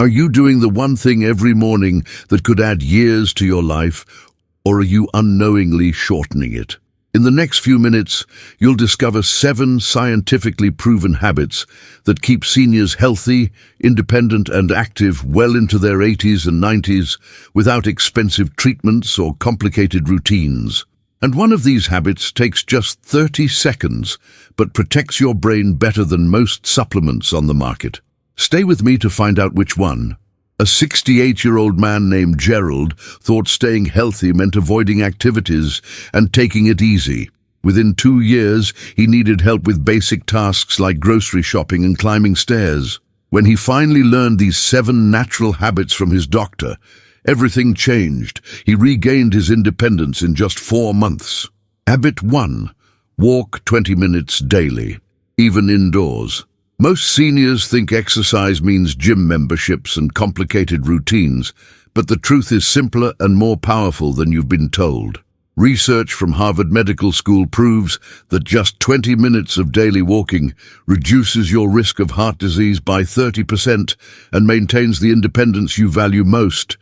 Are you doing the one thing every morning that could add years to your life, or are you unknowingly shortening it? In the next few minutes, you'll discover 7 scientifically proven habits that keep seniors healthy, independent and active well into their 80s and 90s without expensive treatments or complicated routines. And one of these habits takes just 30 seconds, but protects your brain better than most supplements on the market. Stay with me to find out which one. A 68-year-old man named Gerald thought staying healthy meant avoiding activities and taking it easy. Within 2 years, he needed help with basic tasks like grocery shopping and climbing stairs. When he finally learned these 7 natural habits from his doctor, everything changed. He regained his independence in just 4 months. Habit 1. Walk 20 minutes daily, even indoors. Most seniors think exercise means gym memberships and complicated routines, but the truth is simpler and more powerful than you've been told. Research from Harvard Medical School proves that just 20 minutes of daily walking reduces your risk of heart disease by 30% and maintains the independence you value most.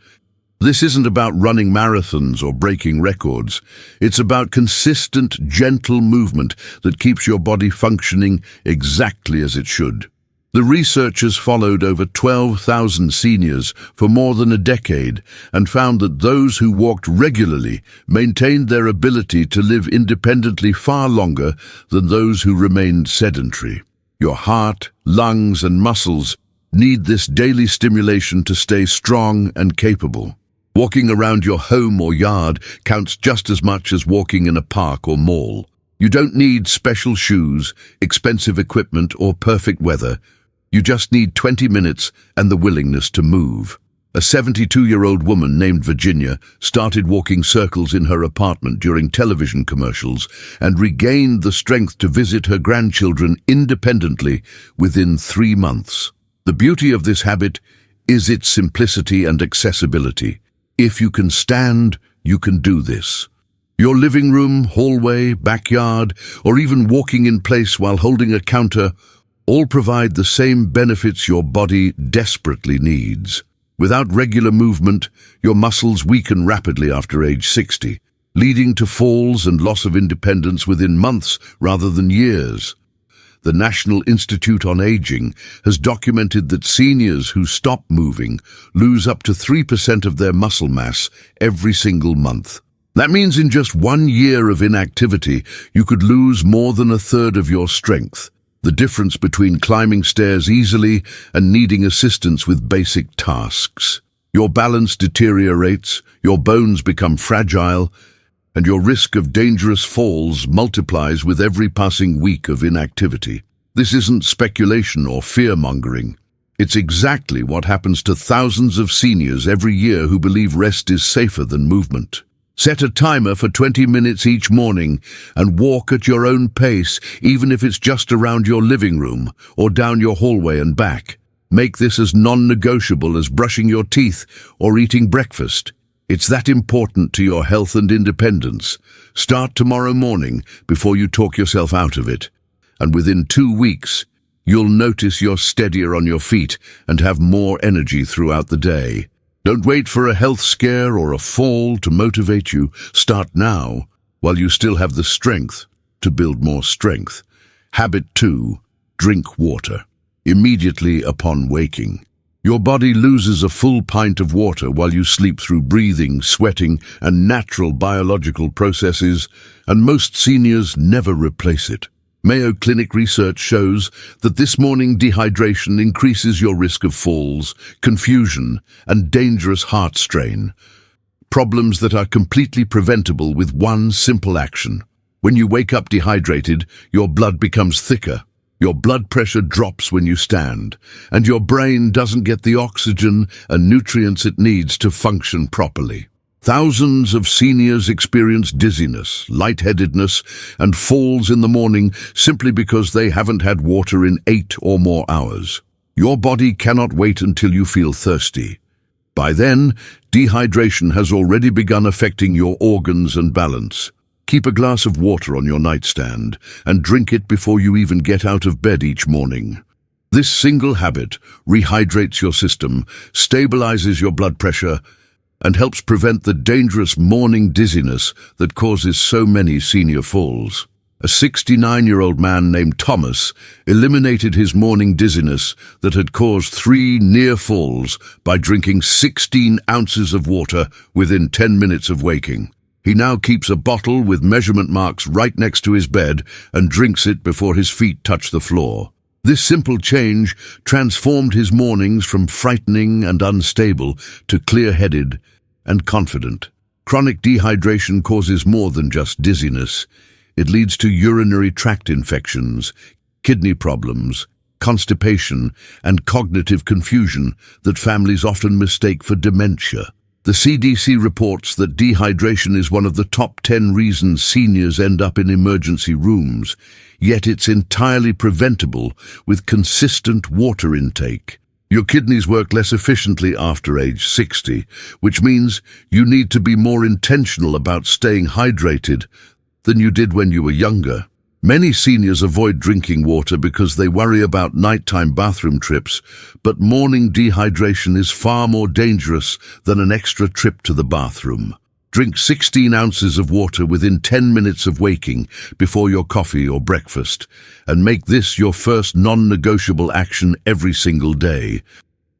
This isn't about running marathons or breaking records. It's about consistent, gentle movement that keeps your body functioning exactly as it should. The researchers followed over 12,000 seniors for more than a decade and found that those who walked regularly maintained their ability to live independently far longer than those who remained sedentary. Your heart, lungs, and muscles need this daily stimulation to stay strong and capable. Walking around your home or yard counts just as much as walking in a park or mall. You don't need special shoes, expensive equipment, or perfect weather. You just need 20 minutes and the willingness to move. A 72-year-old woman named Virginia started walking circles in her apartment during television commercials and regained the strength to visit her grandchildren independently within 3 months. The beauty of this habit is its simplicity and accessibility. If you can stand, you can do this. Your living room, hallway, backyard, or even walking in place while holding a counter all provide the same benefits your body desperately needs. Without regular movement, your muscles weaken rapidly after age 60, leading to falls and loss of independence within months rather than years. The National Institute on Aging has documented that seniors who stop moving lose up to 3% of their muscle mass every single month. That means in just 1 year of inactivity, you could lose more than 1/3 of your strength. The difference between climbing stairs easily and needing assistance with basic tasks. Your balance deteriorates, your bones become fragile, and your risk of dangerous falls multiplies with every passing week of inactivity. This isn't speculation or fear-mongering. It's exactly what happens to thousands of seniors every year who believe rest is safer than movement. Set a timer for 20 minutes each morning and walk at your own pace, even if it's just around your living room or down your hallway and back. Make this as non-negotiable as brushing your teeth or eating breakfast. It's that important to your health and independence. Start tomorrow morning before you talk yourself out of it. And within 2 weeks, you'll notice you're steadier on your feet and have more energy throughout the day. Don't wait for a health scare or a fall to motivate you. Start now, while you still have the strength to build more strength. Habit 2. Drink water. Immediately upon waking. Your body loses a full pint of water while you sleep through breathing, sweating, and natural biological processes, and most seniors never replace it. Mayo Clinic research shows that this morning dehydration increases your risk of falls, confusion, and dangerous heart strain. Problems that are completely preventable with one simple action. When you wake up dehydrated, your blood becomes thicker. Your blood pressure drops when you stand, and your brain doesn't get the oxygen and nutrients it needs to function properly. Thousands of seniors experience dizziness, lightheadedness, and falls in the morning simply because they haven't had water in 8 or more hours. Your body cannot wait until you feel thirsty. By then, dehydration has already begun affecting your organs and balance. Keep a glass of water on your nightstand and drink it before you even get out of bed each morning. This single habit rehydrates your system, stabilizes your blood pressure, and helps prevent the dangerous morning dizziness that causes so many senior falls. A 69-year-old man named Thomas eliminated his morning dizziness that had caused 3 near falls by drinking 16 ounces of water within 10 minutes of waking. He now keeps a bottle with measurement marks right next to his bed and drinks it before his feet touch the floor. This simple change transformed his mornings from frightening and unstable to clear-headed and confident. Chronic dehydration causes more than just dizziness. It leads to urinary tract infections, kidney problems, constipation, and cognitive confusion that families often mistake for dementia. The CDC reports that dehydration is one of the top 10 reasons seniors end up in emergency rooms, yet it's entirely preventable with consistent water intake. Your kidneys work less efficiently after age 60, which means you need to be more intentional about staying hydrated than you did when you were younger. Many seniors avoid drinking water because they worry about nighttime bathroom trips, but morning dehydration is far more dangerous than an extra trip to the bathroom. Drink 16 ounces of water within 10 minutes of waking before your coffee or breakfast, and make this your first non-negotiable action every single day.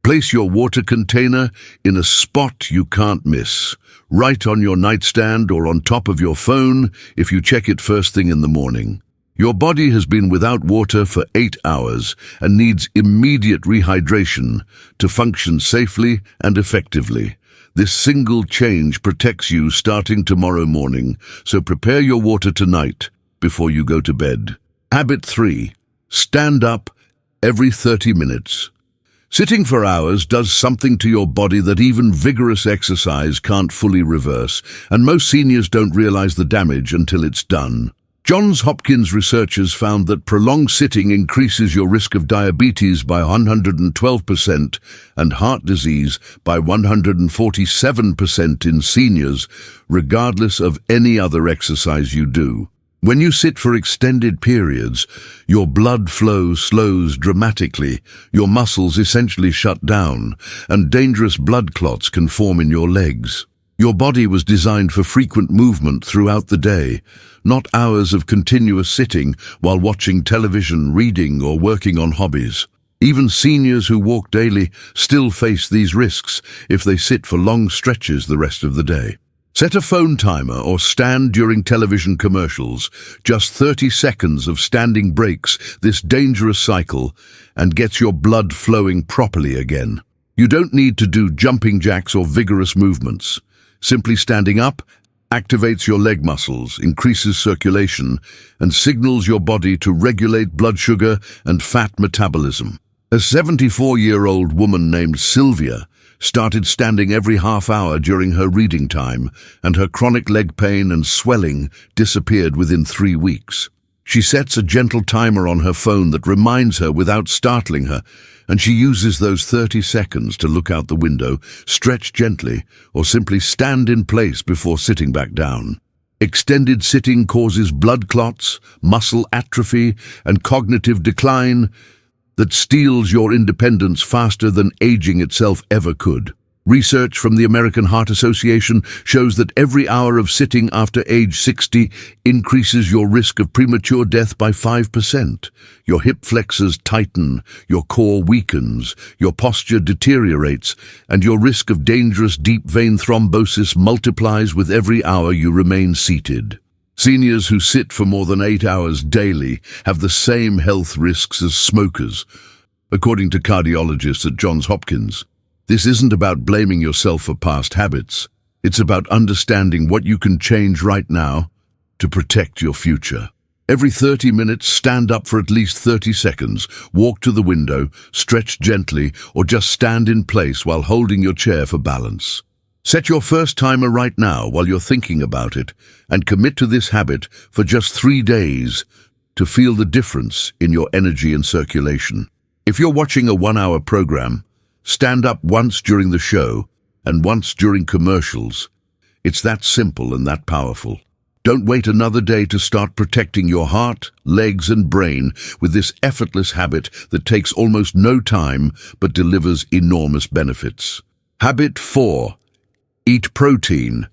Place your water container in a spot you can't miss, right on your nightstand or on top of your phone if you check it first thing in the morning. Your body has been without water for 8 hours and needs immediate rehydration to function safely and effectively. This single change protects you starting tomorrow morning, so prepare your water tonight before you go to bed. Habit 3. Stand up every 30 minutes. Sitting for hours does something to your body that even vigorous exercise can't fully reverse, and most seniors don't realize the damage until it's done. Johns Hopkins researchers found that prolonged sitting increases your risk of diabetes by 112% and heart disease by 147% in seniors, regardless of any other exercise you do. When you sit for extended periods, your blood flow slows dramatically, your muscles essentially shut down, and dangerous blood clots can form in your legs. Your body was designed for frequent movement throughout the day, not hours of continuous sitting while watching television, reading, or working on hobbies. Even seniors who walk daily still face these risks if they sit for long stretches the rest of the day. Set a phone timer or stand during television commercials. Just 30 seconds of standing breaks this dangerous cycle and gets your blood flowing properly again. You don't need to do jumping jacks or vigorous movements. Simply standing up activates your leg muscles, increases circulation, and signals your body to regulate blood sugar and fat metabolism. A 74-year-old woman named Sylvia started standing every half hour during her reading time, and her chronic leg pain and swelling disappeared within 3 weeks. She sets a gentle timer on her phone that reminds her without startling her, and she uses those 30 seconds to look out the window, stretch gently, or simply stand in place before sitting back down. Extended sitting causes blood clots, muscle atrophy, and cognitive decline that steals your independence faster than aging itself ever could. Research from the American Heart Association shows that every hour of sitting after age 60 increases your risk of premature death by 5%. Your hip flexors tighten, your core weakens, your posture deteriorates, and your risk of dangerous deep vein thrombosis multiplies with every hour you remain seated. Seniors who sit for more than 8 hours daily have the same health risks as smokers, according to cardiologists at Johns Hopkins. This isn't about blaming yourself for past habits. It's about understanding what you can change right now to protect your future. Every 30 minutes, stand up for at least 30 seconds, walk to the window, stretch gently, or just stand in place while holding your chair for balance. Set your first timer right now while you're thinking about it, and commit to this habit for just 3 days to feel the difference in your energy and circulation. If you're watching a 1-hour program, stand up once during the show and once during commercials. It's that simple and that powerful. Don't wait another day to start protecting your heart, legs, and brain with this effortless habit that takes almost no time but delivers enormous benefits. Habit 4. Eat protein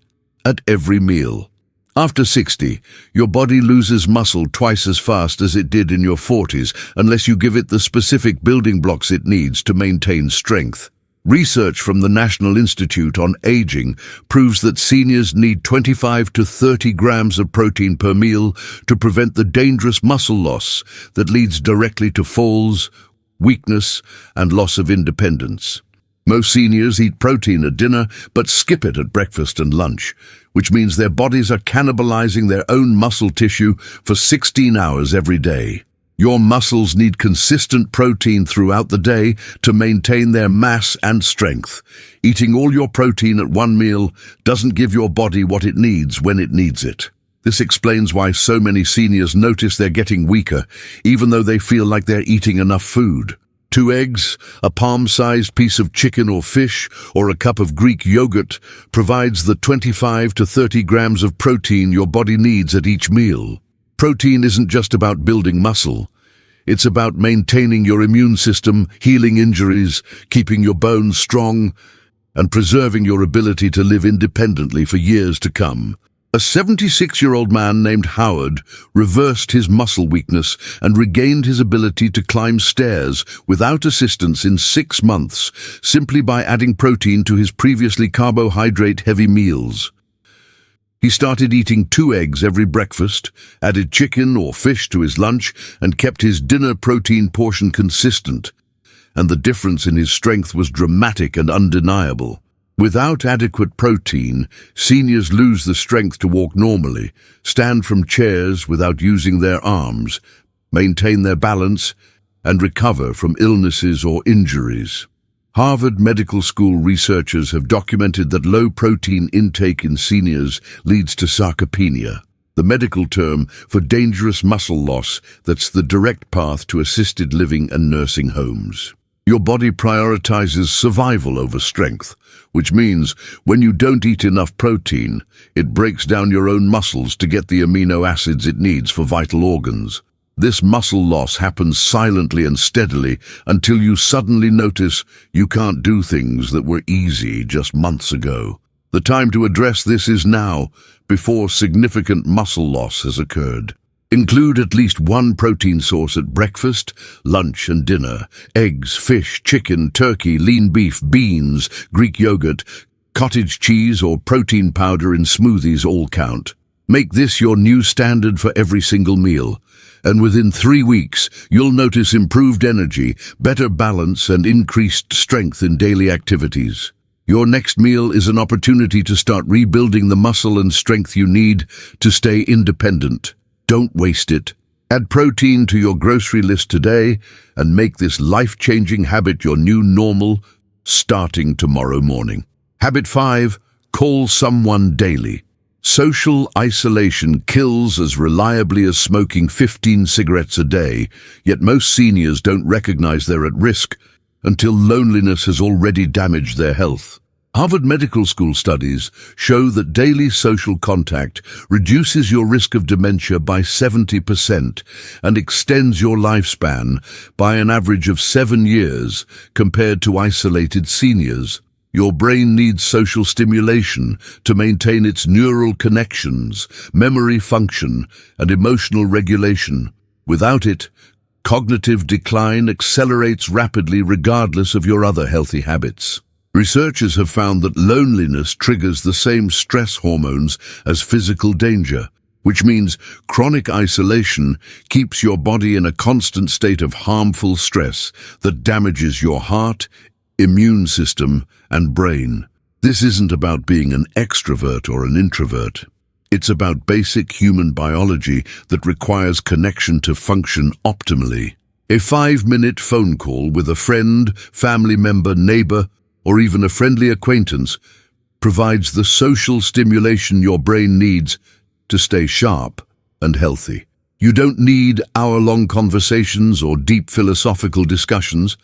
at every meal. After 60, your body loses muscle twice as fast as it did in your 40s unless you give it the specific building blocks it needs to maintain strength. Research from the National Institute on Aging proves that seniors need 25 to 30 grams of protein per meal to prevent the dangerous muscle loss that leads directly to falls, weakness, and loss of independence. Most seniors eat protein at dinner but skip it at breakfast and lunch, which means their bodies are cannibalizing their own muscle tissue for 16 hours every day. Your muscles need consistent protein throughout the day to maintain their mass and strength. Eating all your protein at one meal doesn't give your body what it needs when it needs it. This explains why so many seniors notice they're getting weaker, even though they feel like they're eating enough food. 2 eggs, a palm-sized piece of chicken or fish, or a cup of Greek yogurt provides the 25 to 30 grams of protein your body needs at each meal. Protein isn't just about building muscle. It's about maintaining your immune system, healing injuries, keeping your bones strong, and preserving your ability to live independently for years to come. A 76-year-old man named Howard reversed his muscle weakness and regained his ability to climb stairs without assistance in 6 months, simply by adding protein to his previously carbohydrate-heavy meals. He started eating 2 eggs every breakfast, added chicken or fish to his lunch, and kept his dinner protein portion consistent. And the difference in his strength was dramatic and undeniable. Without adequate protein, seniors lose the strength to walk normally, stand from chairs without using their arms, maintain their balance, and recover from illnesses or injuries. Harvard Medical School researchers have documented that low protein intake in seniors leads to sarcopenia, the medical term for dangerous muscle loss that's the direct path to assisted living and nursing homes. Your body prioritizes survival over strength, which means when you don't eat enough protein, it breaks down your own muscles to get the amino acids it needs for vital organs. This muscle loss happens silently and steadily until you suddenly notice you can't do things that were easy just months ago. The time to address this is now, before significant muscle loss has occurred. Include at least 1 protein source at breakfast, lunch, and dinner. Eggs, fish, chicken, turkey, lean beef, beans, Greek yogurt, cottage cheese, or protein powder in smoothies all count. Make this your new standard for every single meal. And within 3 weeks, you'll notice improved energy, better balance, and increased strength in daily activities. Your next meal is an opportunity to start rebuilding the muscle and strength you need to stay independent. Don't waste it. Add protein to your grocery list today and make this life-changing habit your new normal, starting tomorrow morning. Habit 5. Call someone daily. Social isolation kills as reliably as smoking 15 cigarettes a day, yet most seniors don't recognize they're at risk until loneliness has already damaged their health. Harvard Medical School studies show that daily social contact reduces your risk of dementia by 70% and extends your lifespan by an average of 7 years compared to isolated seniors. Your brain needs social stimulation to maintain its neural connections, memory function, and emotional regulation. Without it, cognitive decline accelerates rapidly regardless of your other healthy habits. Researchers have found that loneliness triggers the same stress hormones as physical danger, which means chronic isolation keeps your body in a constant state of harmful stress that damages your heart, immune system, and brain. This isn't about being an extrovert or an introvert. It's about basic human biology that requires connection to function optimally. A 5-minute phone call with a friend, family member, neighbor, or even a friendly acquaintance provides the social stimulation your brain needs to stay sharp and healthy. You don't need hour-long conversations or deep philosophical discussions.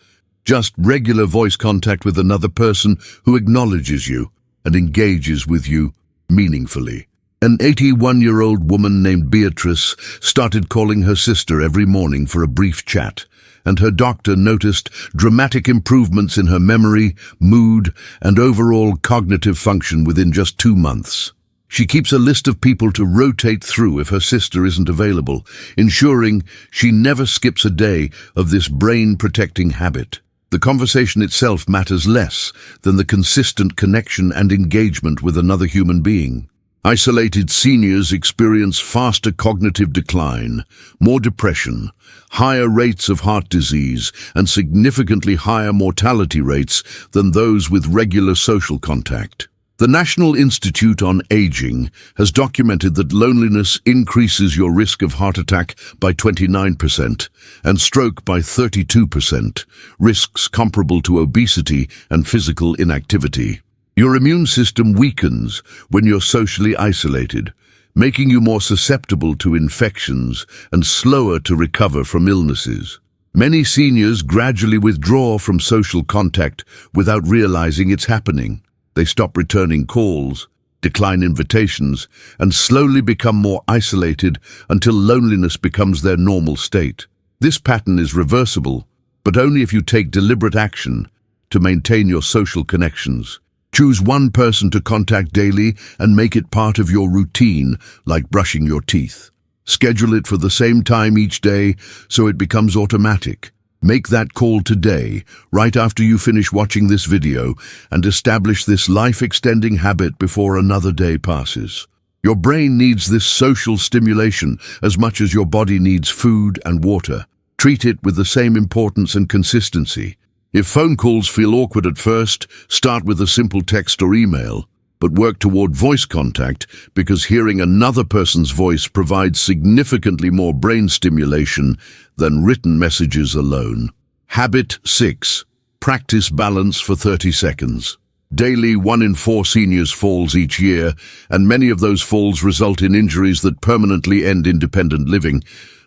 Just regular voice contact with another person who acknowledges you and engages with you meaningfully. An 81-year-old woman named Beatrice started calling her sister every morning for a brief chat, and her doctor noticed dramatic improvements in her memory, mood, and overall cognitive function within just 2 months. She keeps a list of people to rotate through if her sister isn't available, ensuring she never skips a day of this brain-protecting habit. The conversation itself matters less than the consistent connection and engagement with another human being. Isolated seniors experience faster cognitive decline, more depression, higher rates of heart disease, and significantly higher mortality rates than those with regular social contact. The National Institute on Aging has documented that loneliness increases your risk of heart attack by 29% and stroke by 32%, risks comparable to obesity and physical inactivity. Your immune system weakens when you're socially isolated, making you more susceptible to infections and slower to recover from illnesses. Many seniors gradually withdraw from social contact without realizing it's happening. They stop returning calls, decline invitations, and slowly become more isolated until loneliness becomes their normal state. This pattern is reversible, but only if you take deliberate action to maintain your social connections. Choose one person to contact daily and make it part of your routine, like brushing your teeth. Schedule it for the same time each day so it becomes automatic. Make that call today, right after you finish watching this video, and establish this life-extending habit before another day passes. Your brain needs this social stimulation as much as your body needs food and water. Treat it with the same importance and consistency. If phone calls feel awkward at first, start with a simple text or email, but work toward voice contact because hearing another person's voice provides significantly more brain stimulation than written messages alone. Habit 6. Practice balance for 30 seconds. Daily, 1 in 4 seniors falls each year, and many of those falls result in injuries that permanently end independent living.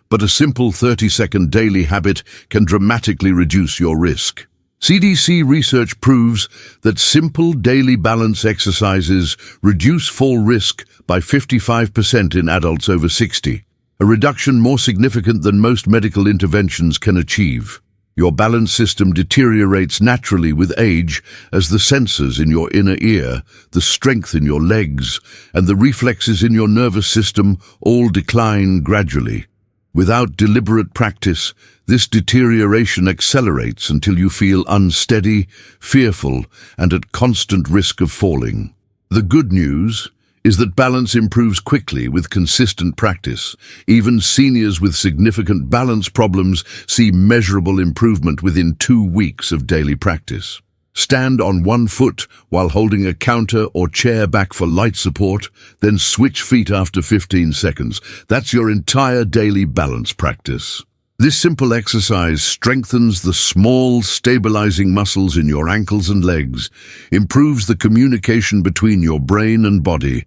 But a simple 30-second daily habit can dramatically reduce your risk. CDC research proves that simple daily balance exercises reduce fall risk by 55% in adults over 60, a reduction more significant than most medical interventions can achieve. Your balance system deteriorates naturally with age as the sensors in your inner ear, the strength in your legs, and the reflexes in your nervous system all decline gradually. Without deliberate practice, this deterioration accelerates until you feel unsteady, fearful, and at constant risk of falling. The good news is that balance improves quickly with consistent practice. Even seniors with significant balance problems see measurable improvement within 2 weeks of daily practice. Stand on one foot while holding a counter or chair back for light support, then switch feet after 15 seconds. That's your entire daily balance practice. This simple exercise strengthens the small, stabilizing muscles in your ankles and legs, improves the communication between your brain and body,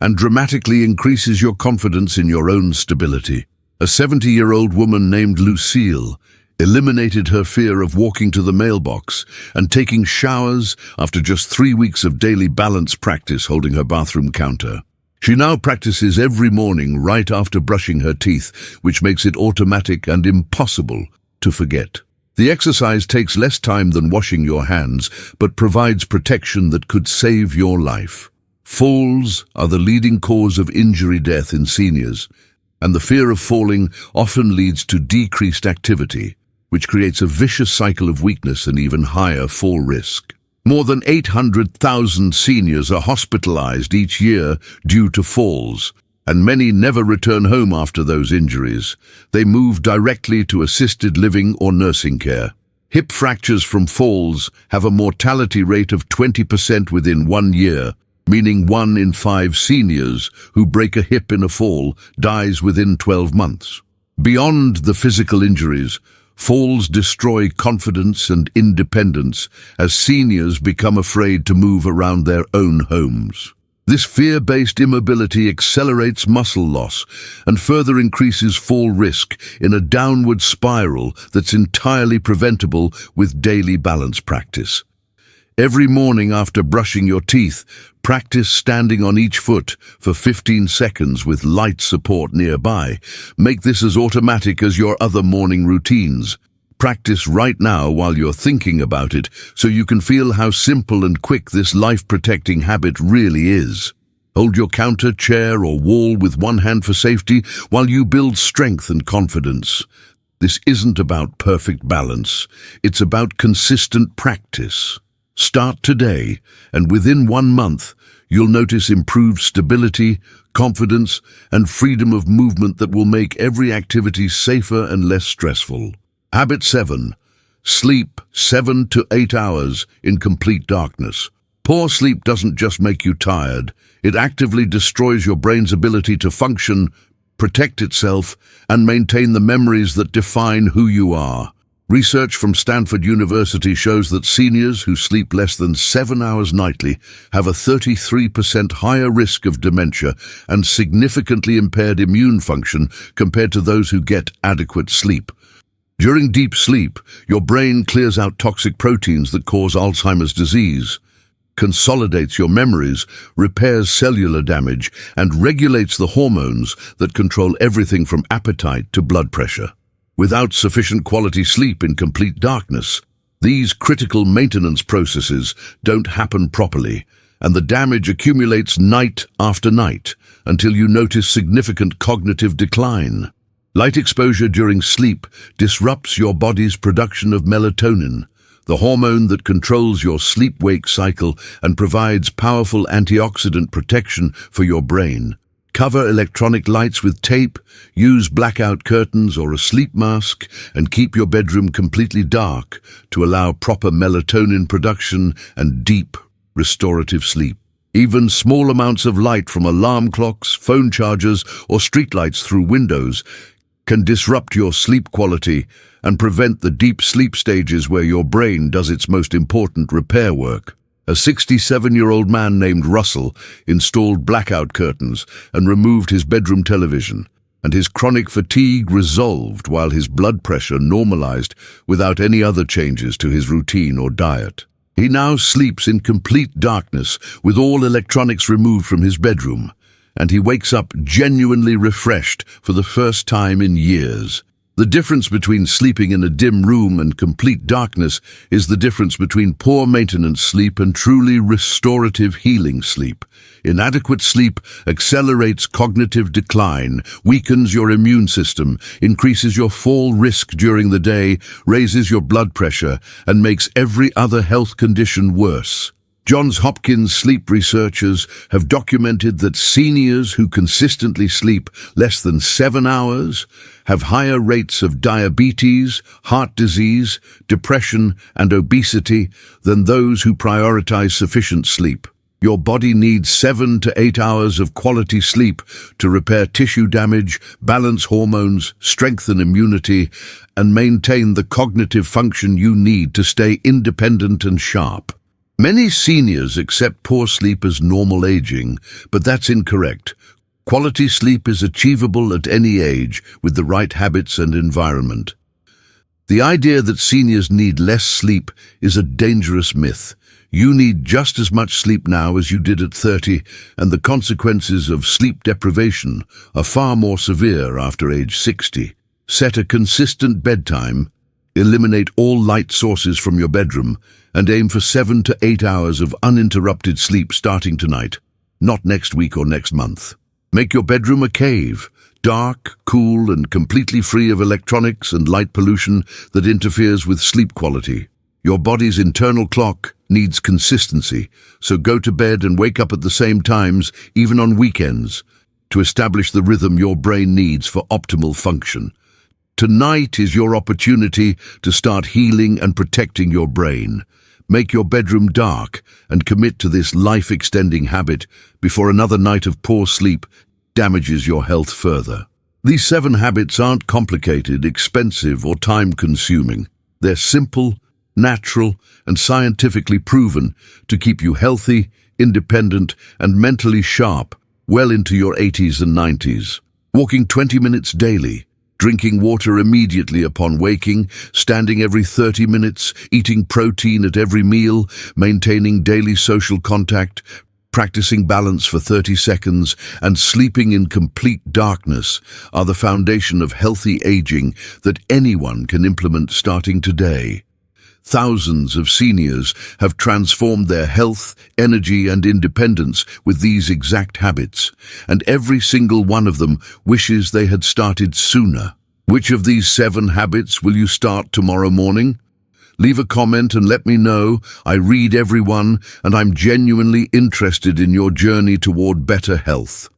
and dramatically increases your confidence in your own stability. A 70-year-old woman named Lucille eliminated her fear of walking to the mailbox and taking showers after just 3 weeks of daily balance practice holding her bathroom counter. She now practices every morning right after brushing her teeth, which makes it automatic and impossible to forget. The exercise takes less time than washing your hands, but provides protection that could save your life. Falls are the leading cause of injury death in seniors, and the fear of falling often leads to decreased activity, which creates a vicious cycle of weakness and even higher fall risk. More than 800,000 seniors are hospitalized each year due to falls, and many never return home after those injuries. They move directly to assisted living or nursing care. Hip fractures from falls have a mortality rate of 20% within 1 year, meaning 1 in 5 seniors who break a hip in a fall dies within 12 months. Beyond the physical injuries, falls destroy confidence and independence as seniors become afraid to move around their own homes. This fear-based immobility accelerates muscle loss and further increases fall risk in a downward spiral that's entirely preventable with daily balance practice. Every morning after brushing your teeth, practice standing on each foot for 15 seconds with light support nearby. Make this as automatic as your other morning routines. Practice right now while you're thinking about it so you can feel how simple and quick this life-protecting habit really is. Hold your counter, chair, or wall with one hand for safety while you build strength and confidence. This isn't about perfect balance. It's about consistent practice. Start today, and within 1 month, you'll notice improved stability, confidence, and freedom of movement that will make every activity safer and less stressful. Habit 7. Sleep 7 to 8 hours in complete darkness. Poor sleep doesn't just make you tired. It actively destroys your brain's ability to function, protect itself, and maintain the memories that define who you are. Research from Stanford University shows that seniors who sleep less than 7 hours nightly have a 33% higher risk of dementia and significantly impaired immune function compared to those who get adequate sleep. During deep sleep, your brain clears out toxic proteins that cause Alzheimer's disease, consolidates your memories, repairs cellular damage, and regulates the hormones that control everything from appetite to blood pressure. Without sufficient quality sleep in complete darkness, these critical maintenance processes don't happen properly, and the damage accumulates night after night until you notice significant cognitive decline. Light exposure during sleep disrupts your body's production of melatonin, the hormone that controls your sleep-wake cycle and provides powerful antioxidant protection for your brain. Cover electronic lights with tape, use blackout curtains or a sleep mask, and keep your bedroom completely dark to allow proper melatonin production and deep, restorative sleep. Even small amounts of light from alarm clocks, phone chargers, or streetlights through windows can disrupt your sleep quality and prevent the deep sleep stages where your brain does its most important repair work. A 67-year-old man named Russell installed blackout curtains and removed his bedroom television, and his chronic fatigue resolved while his blood pressure normalized without any other changes to his routine or diet. He now sleeps in complete darkness with all electronics removed from his bedroom, and he wakes up genuinely refreshed for the first time in years. The difference between sleeping in a dim room and complete darkness is the difference between poor maintenance sleep and truly restorative healing sleep. Inadequate sleep accelerates cognitive decline, weakens your immune system, increases your fall risk during the day, raises your blood pressure, and makes every other health condition worse. Johns Hopkins sleep researchers have documented that seniors who consistently sleep less than 7 hours have higher rates of diabetes, heart disease, depression, and obesity than those who prioritize sufficient sleep. Your body needs 7 to 8 hours of quality sleep to repair tissue damage, balance hormones, strengthen immunity, and maintain the cognitive function you need to stay independent and sharp. Many seniors accept poor sleep as normal aging, but that's incorrect. Quality sleep is achievable at any age with the right habits and environment. The idea that seniors need less sleep is a dangerous myth. You need just as much sleep now as you did at 30, and the consequences of sleep deprivation are far more severe after age 60. Set a consistent bedtime, eliminate all light sources from your bedroom, and aim for 7 to 8 hours of uninterrupted sleep starting tonight, not next week or next month. Make your bedroom a cave, dark, cool, and completely free of electronics and light pollution that interferes with sleep quality. Your body's internal clock needs consistency, so go to bed and wake up at the same times, even on weekends, to establish the rhythm your brain needs for optimal function. Tonight is your opportunity to start healing and protecting your brain. Make your bedroom dark and commit to this life-extending habit before another night of poor sleep damages your health further. These 7 habits aren't complicated, expensive, or time-consuming. They're simple, natural, and scientifically proven to keep you healthy, independent, and mentally sharp well into your 80s and 90s. Walking 20 minutes daily, Drinking water immediately upon waking, standing every 30 minutes, eating protein at every meal, maintaining daily social contact, practicing balance for 30 seconds, and sleeping in complete darkness are the foundation of healthy aging that anyone can implement starting today. Thousands of seniors have transformed their health, energy, and independence with these exact habits, and every single one of them wishes they had started sooner. Which of these 7 habits will you start tomorrow morning? Leave a comment and let me know. I read everyone, and I'm genuinely interested in your journey toward better health.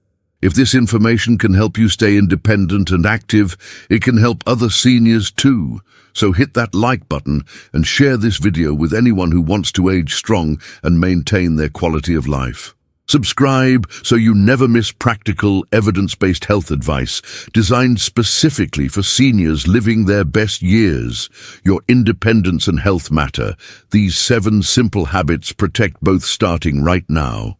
If this information can help you stay independent and active, it can help other seniors too. So hit that like button and share this video with anyone who wants to age strong and maintain their quality of life. Subscribe so you never miss practical, evidence-based health advice designed specifically for seniors living their best years. Your independence and health matter. These 7 simple habits protect both starting right now.